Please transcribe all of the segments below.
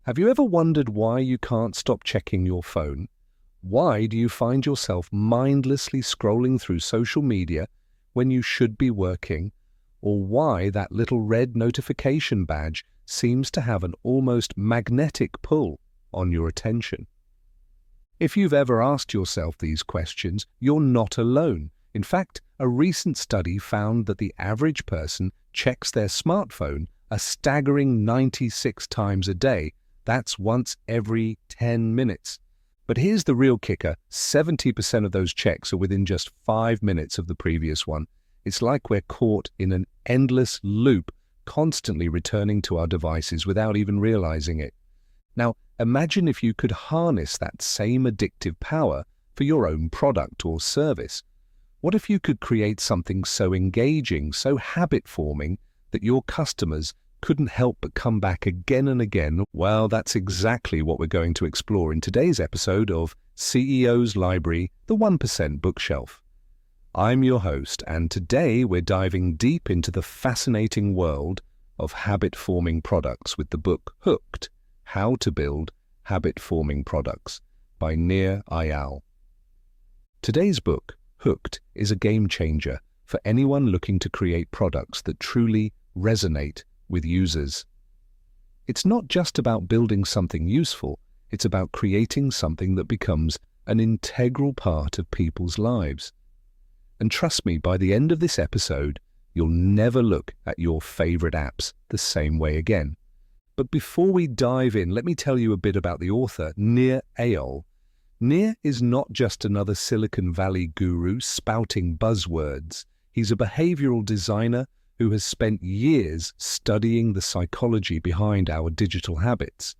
Have you ever wondered why you can't stop checking your phone? Why do you find yourself mindlessly scrolling through social media when you should be working? Or why that little red notification badge seems to have an almost magnetic pull on your attention? If you've ever asked yourself these questions, you're not alone. In fact, a recent study found that the average person checks their smartphone a staggering 96 times a day. That's once every 10 minutes. But here's the real kicker: 70% of those checks are within just 5 minutes of the previous one. It's like we're caught in an endless loop, constantly returning to our devices without even realizing it. Now, imagine if you could harness that same addictive power for your own product or service. What if you could create something so engaging, so habit-forming, that your customers couldn't help but come back again and again? Well, that's exactly what we're going to explore in today's episode of CEO's Library, the 1% Bookshelf. I'm your host, and today we're diving deep into the fascinating world of habit-forming products with the book Hooked: How to Build Habit-Forming Products by Nir Eyal. Today's book, Hooked, is a game changer for anyone looking to create products that truly resonate with users. It's not just about building something useful, it's about creating something that becomes an integral part of people's lives. And trust me, by the end of this episode, you'll never look at your favorite apps the same way again. But before we dive in, let me tell you a bit about the author, Nir Eyal. Nir is not just another Silicon Valley guru spouting buzzwords. He's a behavioral designer who has spent years studying the psychology behind our digital habits.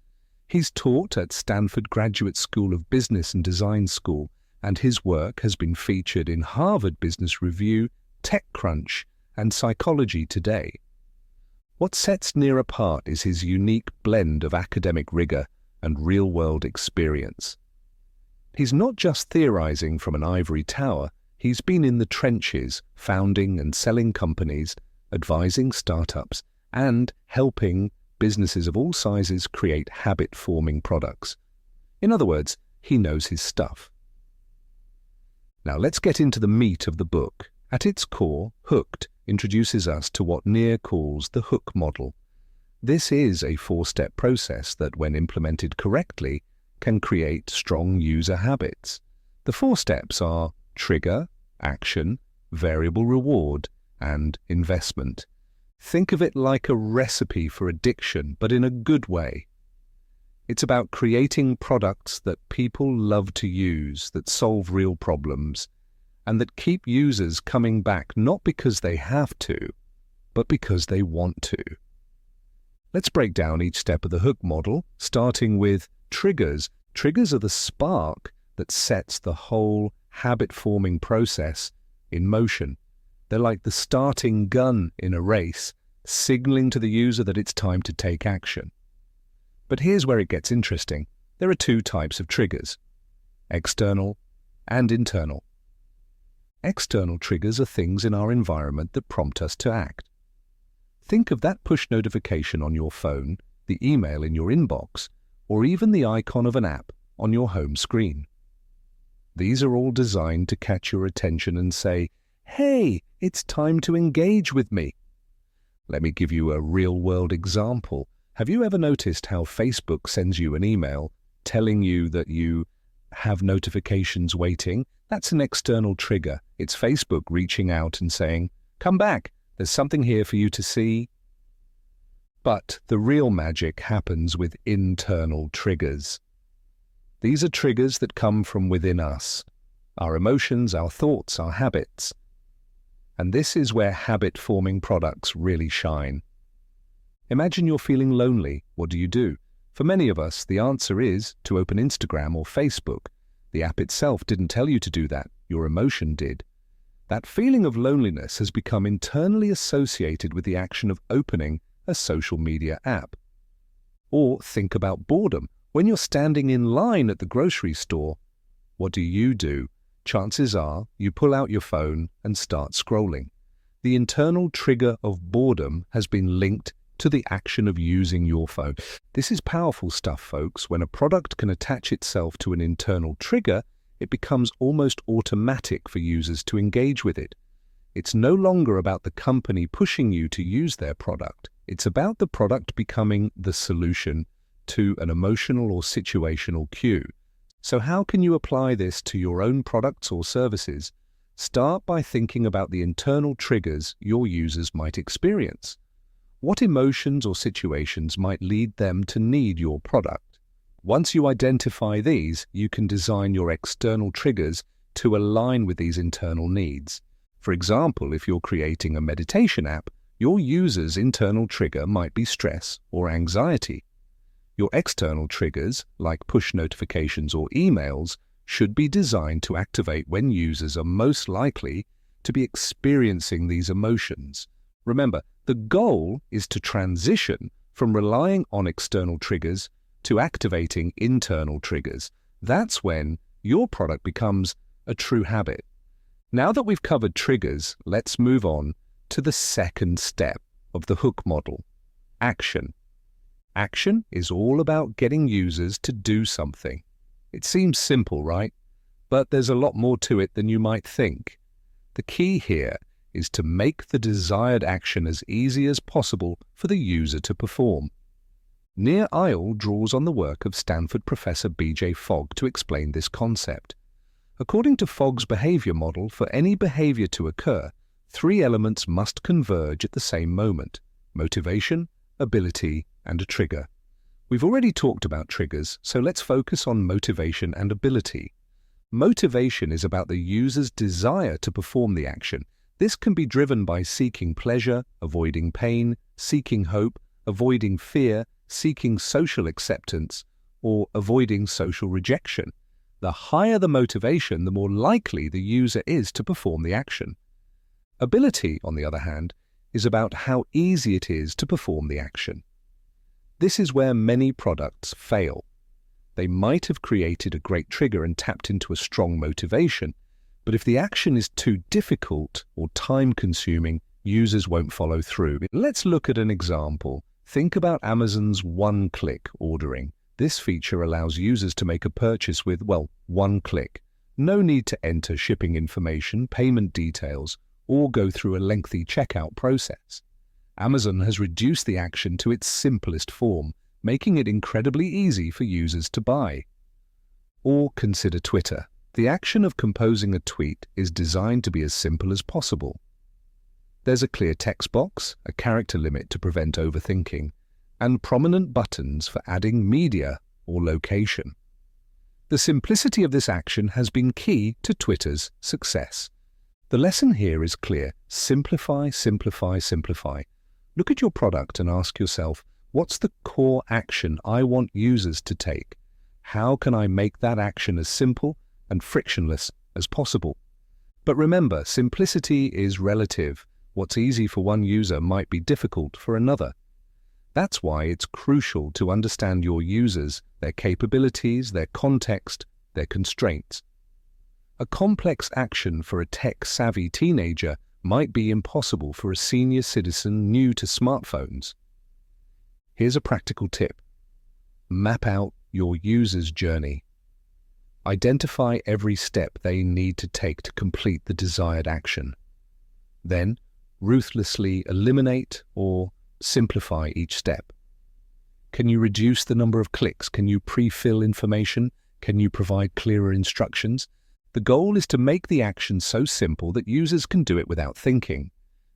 He's taught at Stanford Graduate School of Business and Design School, and his work has been featured in Harvard Business Review, TechCrunch, and Psychology Today. What sets Nir apart is his unique blend of academic rigor and real-world experience. He's not just theorizing from an ivory tower, he's been in the trenches, founding and selling companies, advising startups, and helping businesses of all sizes create habit-forming products. In other words, he knows his stuff. Now let's get into the meat of the book. At its core, Hooked introduces us to what Nir calls the hook model. This is a 4-step process that, when implemented correctly, can create strong user habits. The 4 steps are trigger, action, variable reward, and investment. Think of it like a recipe for addiction, but in a good way. It's about creating products that people love to use, that solve real problems, and that keep users coming back not because they have to, but because they want to. Let's break down each step of the hook model, starting with triggers. Triggers are the spark that sets the whole habit-forming process in motion. They're like the starting gun in a race, signaling to the user that it's time to take action. But here's where it gets interesting. There are 2 types of triggers: external and internal. External triggers are things in our environment that prompt us to act. Think of that push notification on your phone, the email in your inbox, or even the icon of an app on your home screen. These are all designed to catch your attention and say, "Hey, it's time to engage with me." Let me give you a real-world example. Have you ever noticed how Facebook sends you an email telling you that you have notifications waiting? That's an external trigger. It's Facebook reaching out and saying, "Come back, there's something here for you to see." But the real magic happens with internal triggers. These are triggers that come from within us, our emotions, our thoughts, our habits. And this is where habit-forming products really shine. Imagine you're feeling lonely. What do? For many of us, the answer is to open Instagram or Facebook. The app itself didn't tell you to do that. Your emotion did. That feeling of loneliness has become internally associated with the action of opening a social media app. Or think about boredom. When you're standing in line at the grocery store, what do? Chances are you pull out your phone and start scrolling. The internal trigger of boredom has been linked to the action of using your phone. This is powerful stuff, folks. When a product can attach itself to an internal trigger, it becomes almost automatic for users to engage with it. It's no longer about the company pushing you to use their product. It's about the product becoming the solution to an emotional or situational cue. So how can you apply this to your own products or services? Start by thinking about the internal triggers your users might experience. What emotions or situations might lead them to need your product? Once you identify these, you can design your external triggers to align with these internal needs. For example, if you're creating a meditation app, your user's internal trigger might be stress or anxiety. Your external triggers, like push notifications or emails, should be designed to activate when users are most likely to be experiencing these emotions. Remember, the goal is to transition from relying on external triggers to activating internal triggers. That's when your product becomes a true habit. Now that we've covered triggers, let's move on to the second step of the hook model, action. Action is all about getting users to do something. It seems simple, right? But there's a lot more to it than you might think. The key here is to make the desired action as easy as possible for the user to perform. Nir Eyal draws on the work of Stanford professor B.J. Fogg to explain this concept. According to Fogg's behavior model, for any behavior to occur, three elements must converge at the same moment: motivation, ability, and a trigger. We've already talked about triggers, so let's focus on motivation and ability. Motivation is about the user's desire to perform the action. This can be driven by seeking pleasure, avoiding pain, seeking hope, avoiding fear, seeking social acceptance, or avoiding social rejection. The higher the motivation, the more likely the user is to perform the action. Ability, on the other hand, is about how easy it is to perform the action. This is where many products fail. They might have created a great trigger and tapped into a strong motivation, but if the action is too difficult or time-consuming, users won't follow through. Let's look at an example. Think about Amazon's one-click ordering. This feature allows users to make a purchase with, one click. No need to enter shipping information, payment details, or go through a lengthy checkout process. Amazon has reduced the action to its simplest form, making it incredibly easy for users to buy. Or consider Twitter. The action of composing a tweet is designed to be as simple as possible. There's a clear text box, a character limit to prevent overthinking, and prominent buttons for adding media or location. The simplicity of this action has been key to Twitter's success. The lesson here is clear: simplify, simplify, simplify. Look at your product and ask yourself, what's the core action I want users to take? How can I make that action as simple and frictionless as possible? But remember, simplicity is relative. What's easy for one user might be difficult for another. That's why it's crucial to understand your users, their capabilities, their context, their constraints. A complex action for a tech-savvy teenager might be impossible for a senior citizen new to smartphones. Here's a practical tip. Map out your user's journey. Identify every step they need to take to complete the desired action. Then, ruthlessly eliminate or simplify each step. Can you reduce the number of clicks? Can you pre-fill information? Can you provide clearer instructions? The goal is to make the action so simple that users can do it without thinking.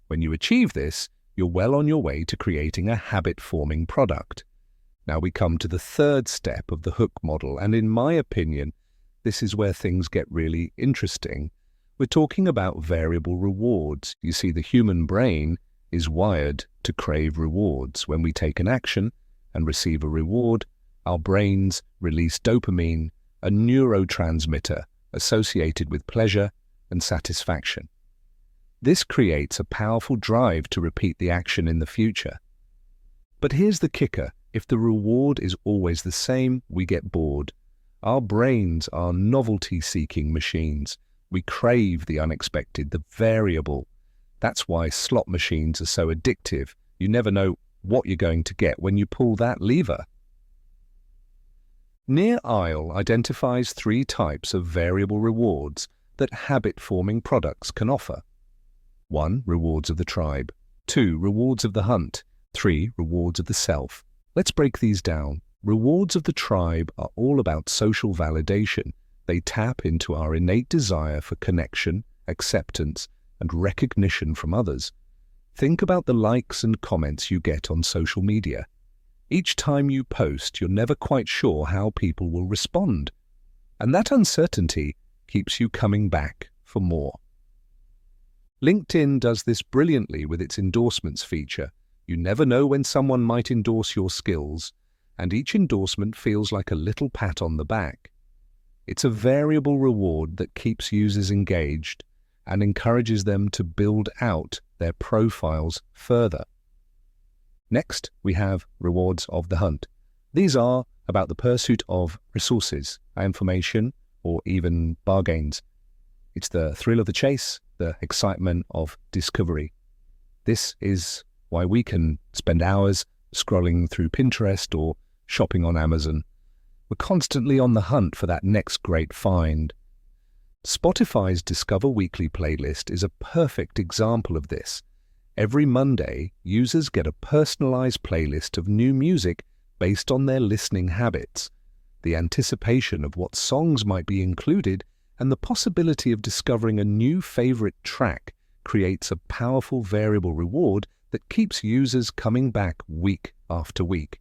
When you achieve this, you're well on your way to creating a habit-forming product. Now we come to the third step of the hook model, and in my opinion, this is where things get really interesting. We're talking about variable rewards. You see, the human brain is wired to crave rewards. When we take an action and receive a reward, our brains release dopamine, a neurotransmitter associated with pleasure and satisfaction. This creates a powerful drive to repeat the action in the future. But here's the kicker. If the reward is always the same, we get bored. Our brains are novelty-seeking machines. We crave the unexpected, the variable. That's why slot machines are so addictive. You never know what you're going to get when you pull that lever. Near Isle identifies 3 types of variable rewards that habit-forming products can offer. 1. Rewards of the tribe. 2. Rewards of the hunt. 3. Rewards of the self. Let's break these down. Rewards of the tribe are all about social validation. They tap into our innate desire for connection, acceptance, and recognition from others. Think about the likes and comments you get on social media. Each time you post, you're never quite sure how people will respond. And that uncertainty keeps you coming back for more. LinkedIn does this brilliantly with its endorsements feature. You never know when someone might endorse your skills, and each endorsement feels like a little pat on the back. It's a variable reward that keeps users engaged and encourages them to build out their profiles further. Next, we have rewards of the hunt. These are about the pursuit of resources, information, or even bargains. It's the thrill of the chase, the excitement of discovery. This is why we can spend hours scrolling through Pinterest or shopping on Amazon. We're constantly on the hunt for that next great find. Spotify's Discover Weekly playlist is a perfect example of this. Every Monday, users get a personalized playlist of new music based on their listening habits. The anticipation of what songs might be included and the possibility of discovering a new favorite track creates a powerful variable reward that keeps users coming back week after week.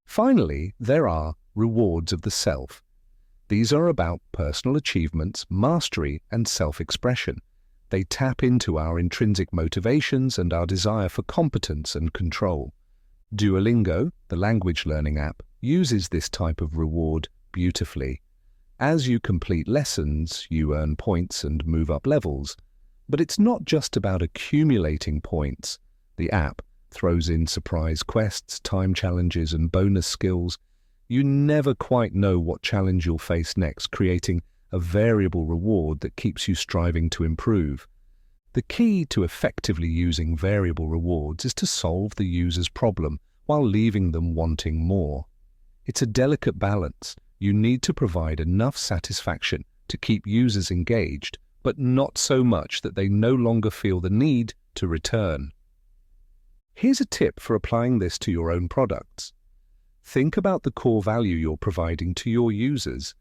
Finally, there are rewards of the self. These are about personal achievements, mastery, and self-expression. They tap into our intrinsic motivations and our desire for competence and control. Duolingo, the language learning app, uses this type of reward beautifully. As you complete lessons, you earn points and move up levels. But it's not just about accumulating points. The app throws in surprise quests, time challenges, and bonus skills. You never quite know what challenge you'll face next, creating a variable reward that keeps you striving to improve. The key to effectively using variable rewards is to solve the user's problem while leaving them wanting more. It's a delicate balance. You need to provide enough satisfaction to keep users engaged, but not so much that they no longer feel the need to return. Here's a tip for applying this to your own products. Think about the core value you're providing to your users.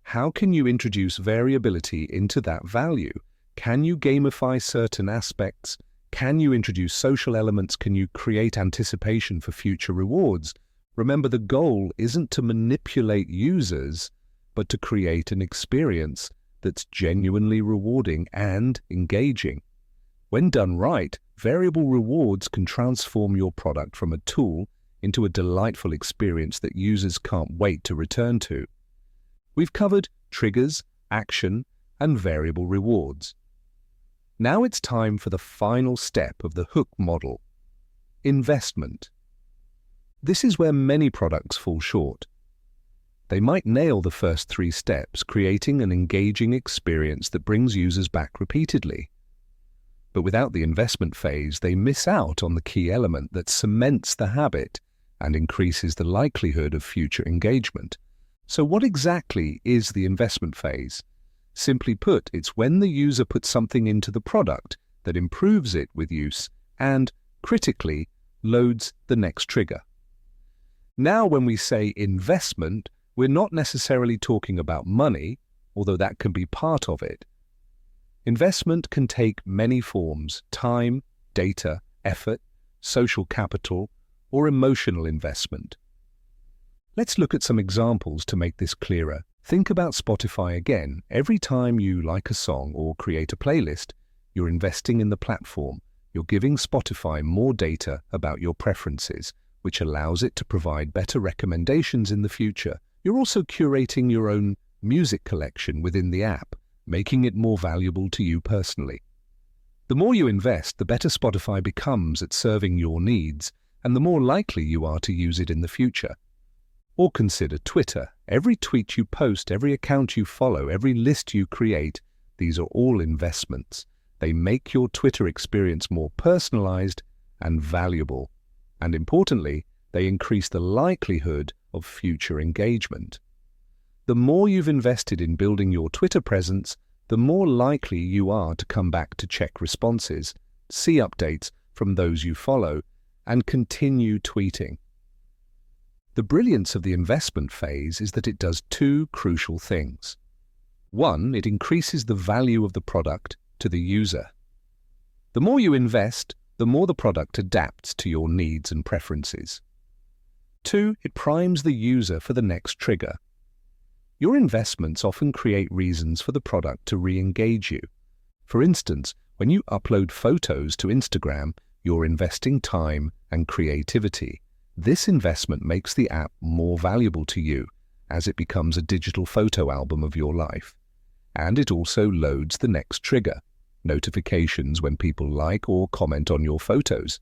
How can you introduce variability into that value? Can you gamify certain aspects? Can you introduce social elements? Can you create anticipation for future rewards? Remember, the goal isn't to manipulate users, but to create an experience that's genuinely rewarding and engaging. When done right, variable rewards can transform your product from a tool into a delightful experience that users can't wait to return to. We've covered triggers, action, and variable rewards. Now it's time for the final step of the hook model: investment. This is where many products fall short. They might nail the first 3 steps, creating an engaging experience that brings users back repeatedly. But without the investment phase, they miss out on the key element that cements the habit and increases the likelihood of future engagement. So what exactly is the investment phase? Simply put, it's when the user puts something into the product that improves it with use and, critically, loads the next trigger. Now, when we say investment, we're not necessarily talking about money, although that can be part of it. Investment can take many forms: time, data, effort, social capital, or emotional investment. Let's look at some examples to make this clearer. Think about Spotify again. Every time you like a song or create a playlist, you're investing in the platform. You're giving Spotify more data about your preferences, which allows it to provide better recommendations in the future. You're also curating your own music collection within the app, making it more valuable to you personally. The more you invest, the better Spotify becomes at serving your needs, and the more likely you are to use it in the future. Or consider Twitter. Every tweet you post, every account you follow, every list you create, these are all investments. They make your Twitter experience more personalized and valuable. And importantly, they increase the likelihood of future engagement. The more you've invested in building your Twitter presence, the more likely you are to come back to check responses, see updates from those you follow, and continue tweeting. The brilliance of the investment phase is that it does two crucial things. One, it increases the value of the product to the user. The more you invest, the more the product adapts to your needs and preferences. Two, it primes the user for the next trigger. Your investments often create reasons for the product to re-engage you. For instance, when you upload photos to Instagram, you're investing time and creativity. This investment makes the app more valuable to you as it becomes a digital photo album of your life. And it also loads the next trigger, notifications when people like or comment on your photos.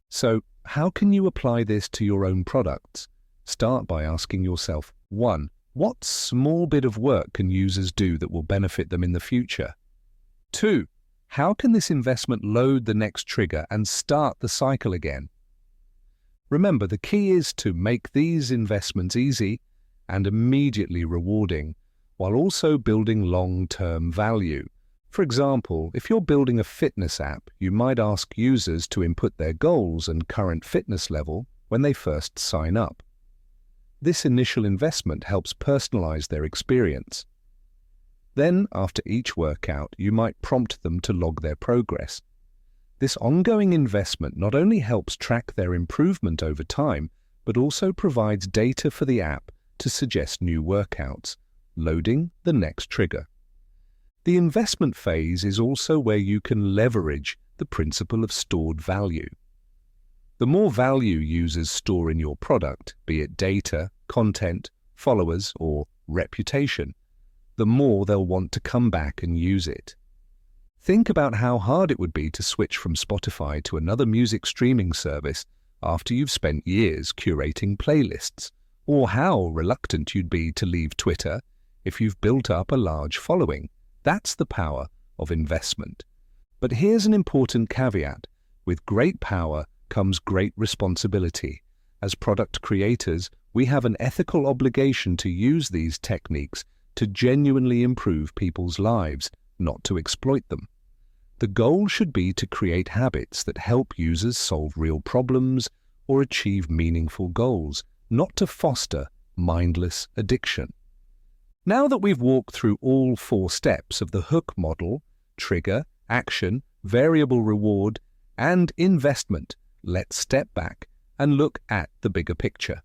So, how can you apply this to your own products? Start by asking yourself, 1. What small bit of work can users do that will benefit them in the future? 2. How can this investment load the next trigger and start the cycle again? Remember, the key is to make these investments easy and immediately rewarding, while also building long-term value. For example, if you're building a fitness app, you might ask users to input their goals and current fitness level when they first sign up. This initial investment helps personalize their experience. Then, after each workout, you might prompt them to log their progress. This ongoing investment not only helps track their improvement over time, but also provides data for the app to suggest new workouts, loading the next trigger. The investment phase is also where you can leverage the principle of stored value. The more value users store in your product, be it data, content, followers, or reputation, the more they'll want to come back and use it. Think about how hard it would be to switch from Spotify to another music streaming service after you've spent years curating playlists, or how reluctant you'd be to leave Twitter if you've built up a large following. That's the power of investment. But here's an important caveat. With great power comes great responsibility. As product creators, we have an ethical obligation to use these techniques to genuinely improve people's lives, not to exploit them. The goal should be to create habits that help users solve real problems or achieve meaningful goals, not to foster mindless addiction. Now that we've walked through all 4 steps of the hook model, trigger, action, variable reward, and investment, let's step back and look at the bigger picture.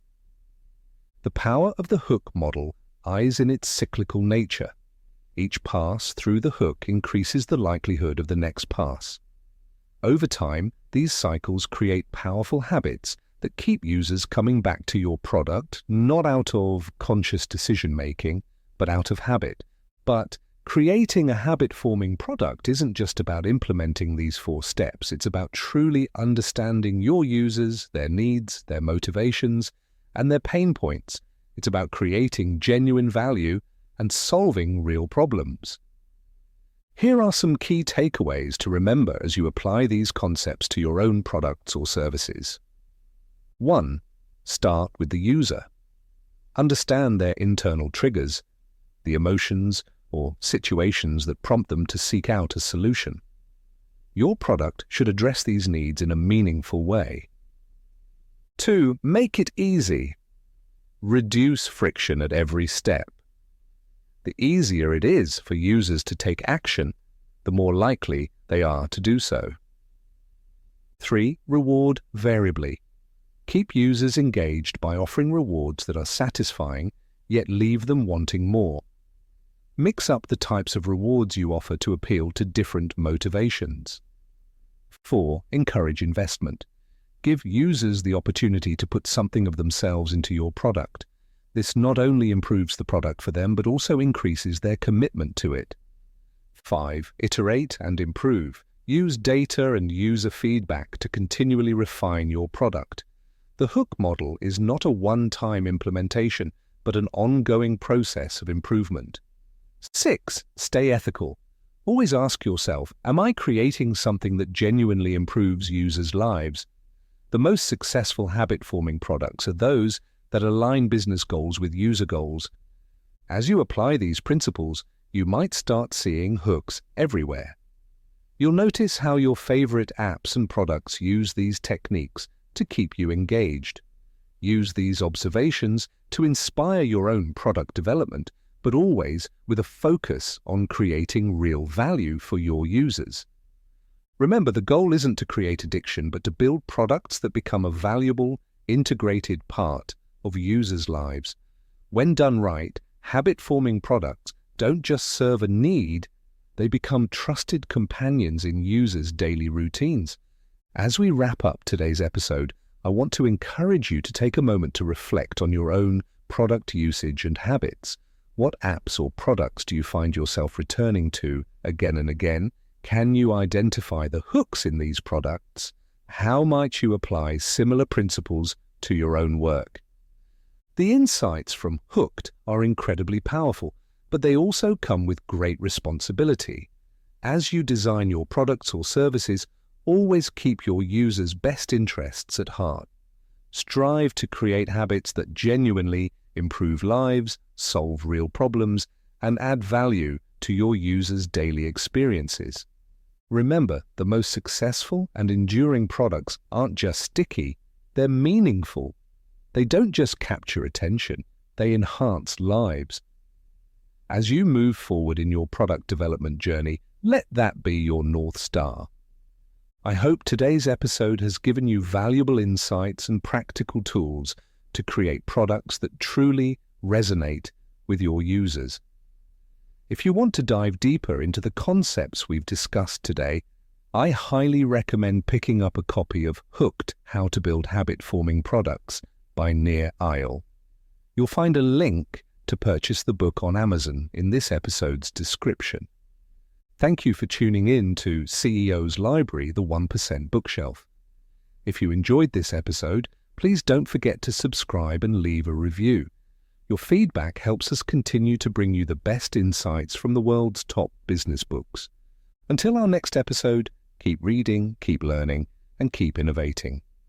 The power of the hook model lies in its cyclical nature. Each pass through the hook increases the likelihood of the next pass. Over time, these cycles create powerful habits that keep users coming back to your product, not out of conscious decision-making, but out of habit. But creating a habit-forming product isn't just about implementing these 4 steps. It's about truly understanding your users, their needs, their motivations, and their pain points. It's about creating genuine value and solving real problems. Here are some key takeaways to remember as you apply these concepts to your own products or services. 1. Start with the user. Understand their internal triggers, the emotions or situations that prompt them to seek out a solution. Your product should address these needs in a meaningful way. 2. Make it easy. Reduce friction at every step. The easier it is for users to take action, the more likely they are to do so. 3. Reward variably. Keep users engaged by offering rewards that are satisfying, yet leave them wanting more. Mix up the types of rewards you offer to appeal to different motivations. 4. Encourage investment. Give users the opportunity to put something of themselves into your product. This not only improves the product for them, but also increases their commitment to it. 5. Iterate and improve. Use data and user feedback to continually refine your product. The hook model is not a one-time implementation, but an ongoing process of improvement. 6. Stay ethical. Always ask yourself, am I creating something that genuinely improves users' lives? The most successful habit-forming products are those that align business goals with user goals. As you apply these principles, you might start seeing hooks everywhere. You'll notice how your favorite apps and products use these techniques to keep you engaged. Use these observations to inspire your own product development, but always with a focus on creating real value for your users. Remember, the goal isn't to create addiction, but to build products that become a valuable, integrated part of users' lives. When done right, habit-forming products don't just serve a need, they become trusted companions in users' daily routines. As we wrap up today's episode, I want to encourage you to take a moment to reflect on your own product usage and habits. What apps or products do you find yourself returning to again and again? Can you identify the hooks in these products? How might you apply similar principles to your own work? The insights from Hooked are incredibly powerful, but they also come with great responsibility. As you design your products or services, always keep your users' best interests at heart. Strive to create habits that genuinely improve lives, solve real problems, and add value to your users' daily experiences. Remember, the most successful and enduring products aren't just sticky, they're meaningful. They don't just capture attention, they enhance lives. As you move forward in your product development journey, let that be your North Star. I hope today's episode has given you valuable insights and practical tools to create products that truly resonate with your users. If you want to dive deeper into the concepts we've discussed today, I highly recommend picking up a copy of Hooked: How to Build Habit-Forming Products by Nir Eyal. You'll find a link to purchase the book on Amazon in this episode's description. Thank you for tuning in to CEO's Library, the 1% Bookshelf. If you enjoyed this episode, please don't forget to subscribe and leave a review. Your feedback helps us continue to bring you the best insights from the world's top business books. Until our next episode, keep reading, keep learning, and keep innovating.